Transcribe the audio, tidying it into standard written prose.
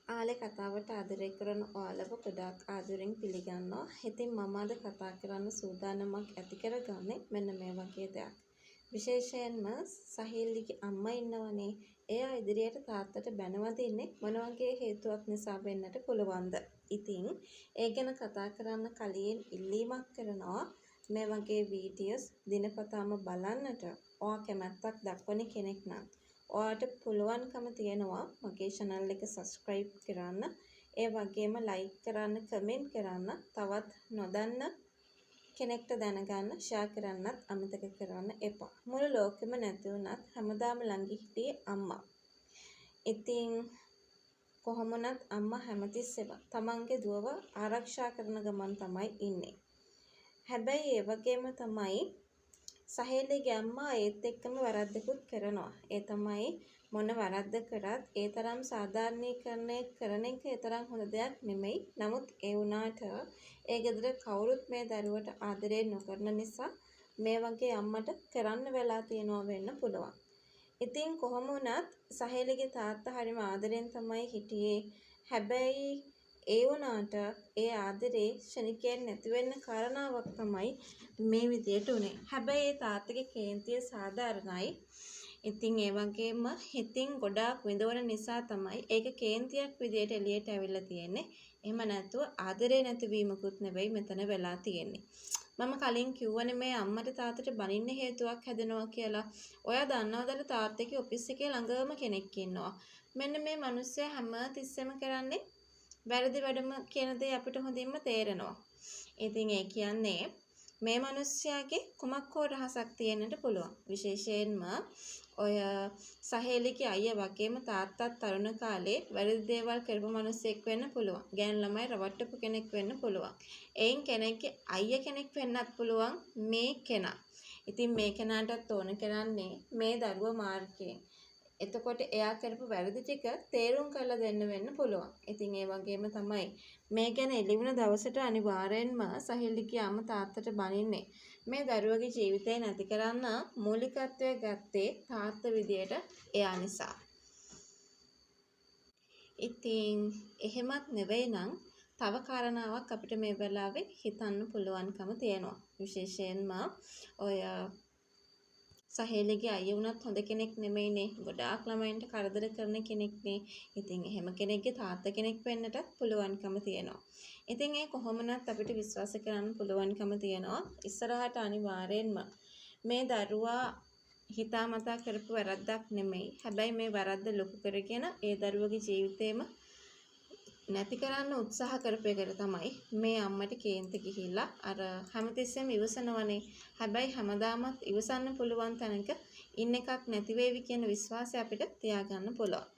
ආලේ කතාවට ආදරය කරන ඔයාලව ගොඩාක් ආදරෙන් පිළිගන්නවා. ඉතින් මම අද කතා කරන්න සූදානමක් ඇති කරගන්නේ මෙන්න මේ වගේ දෙයක්. විශේෂයෙන්ම සහීල්ලිගේ අම්මා ඉන්නවනේ. එයා ඉදිරියට තාත්තට බැනවදින්නේ මොන වගේ හේතුවක් නිසා වෙන්නට පුළුවන්ද? ඉතින් ඒ ගැන කතා කරන්න කලින් ඉල්ලීමක් කරනවා. මේ වගේ වීඩියෝස් දිනපතාම බලන්නට ඔයා කැමැත්තක් දක්වන කෙනෙක් නම් ඔයාට පුළුවන්කම තියෙනවා මගේ channel එක subscribe කරන්න, ඒ වගේම like කරන්න, comment කරන්න, තවත් නොදන්න කෙනෙක්ට දැනගන්න share කරන්නත් අමතක කරන්න එපා. මුළු ලෝකෙම නැති වුණත් හැමදාම ළඟ හිටියේ අම්මා. ඉතින් කොහොම වුණත් අම්මා හැමතිස්සෙම තමන්ගේ දුවව ආරක්ෂා කරන ගමන් තමයි ඉන්නේ. හැබැයි ඒ වගේම තමයි සහේලිගේ අම්මා ඒත් එක්කම වැරද්දකුත් කරනවා. ඒ තමයි මොන වැරද්ද කරත් ඒ තරම් සාධාරණීකරණය කරන එක ඒ තරම් හොඳ දෙයක් නෙමෙයි. නමුත් ඒ වුණාට ඒ ගෙදර කවුරුත් මේ දරුවට ආදරේ නොකරන නිසා මේ වගේ අම්මට කරන්න වෙලා තියෙනවා වෙන්න පුළුවන්. ඉතින් කොහොම වුණත් සහේලිගේ තාත්තා හරිම ආදරෙන් තමයි හිටියේ. හැබැයි ඒ වුණාට ඒ ආදරේ ශනිකයෙන් නැති වෙන්න කාරණාවක් තමයි මේ විදියට උනේ. හැබැයි ඒ තාත්තගේ කේන්තිය සාධාරණයි. ඉතින් ඒ වගේම හිතින් ගොඩාක් විඳවන නිසා තමයි ඒක කේන්තියක් විදියට එළියට ඇවිල්ලා තියෙන්නේ. එහෙම නැතුව ආදරේ නැතිවීමකුත් නෙවෙයි මෙතන වෙලා තියෙන්නේ. මම කලින් කිව්වනේ මේ අම්මට තාත්තට බනින්න හේතුවක් හැදෙනවා කියලා. ඔයා දන්නවද තාත්තගේ ඔෆිස් එකේ ළඟම කෙනෙක් ඉන්නවා. මෙන්න මේ මිනිස්සයා හැම තිස්සෙම කරන්නේ වැරදි වැඩම කියන දේ අපිට හොඳින්ම තේරෙනවා. ඉතින් ඒ කියන්නේ මේ මිනිස්සයාගේ කුමක් හෝ රහසක් තියෙන්නට පුළුවන්. විශේෂයෙන්ම ඔය සහේලිගේ අයියා වගේම තාත්තත් තරුණ කාලේ වැරදි දේවල් කරපු මිනිස්සෙක් වෙන්න පුළුවන්. ගෑනු ළමයි රවට්ටපු කෙනෙක් වෙන්න පුළුවන්. එයින් කෙනෙක්ගේ අයියා කෙනෙක් වෙන්නත් පුළුවන් මේ කෙනා. ඉතින් මේ කෙනාටත් ඕන කරන්නේ මේ දරුවා මාර්ගයෙන්. එතකොට එයා කරපු වැරදි ටික තේරුම් කරලා දෙන්න වෙන්න පුළුවන්. ඉතින් ඒ වගේම තමයි මේ ගැන එළිවෙන දවසට අනිවාර්යෙන්ම සහේලිගේ අම්මා තාත්තට බනින්නේ. මේ දරුවගේ ජීවිතේ නැති කරන්න මූලිකත්වය ගත්තේ තාත්තා විදියට එයා නිසා. ඉතින් එහෙමත් නෙවෙයි නම් තව කාරණාවක් අපිට මේ වෙලාවේ හිතන්න පුළුවන්කම තියෙනවා. විශේෂයෙන්ම ඔය සහේලිගේ අයියා වුණත් හොඳ කෙනෙක් නෙමෙයිනේ. ගොඩාක් ළමයින්ට කරදර කරන කෙනෙක්නේ. ඉතින් එහෙම කෙනෙක්ගේ තාත්තා කෙනෙක් වෙන්නට පුළුවන්කම තියෙනවා. ඉතින් ඒ කොහොමනත් අපිට විශ්වාස කරන්න පුළුවන්කම තියෙනවා. ඉස්සරහට අනිවාර්යෙන්ම මේ දරුවා හිතාමතා කරපු වැරද්දක් නෙමෙයි. හැබැයි මේ වැරද්ද ලොකු කරගෙන ඒ දරුවගේ ජීවිතේම නැති කරන්න උත්සාහ කරපු එකට තමයි මේ අම්මට කේන්ති ගිහිල්ලා අර හැමතිස්සෙම ඉවසනවනේ. හැබැයි හැමදාමත් ඉවසන්න පුළුවන් තැනක ඉන්න එකක් නැති වේවි කියන විශ්වාසය අපිට තියාගන්න පුළුවන්.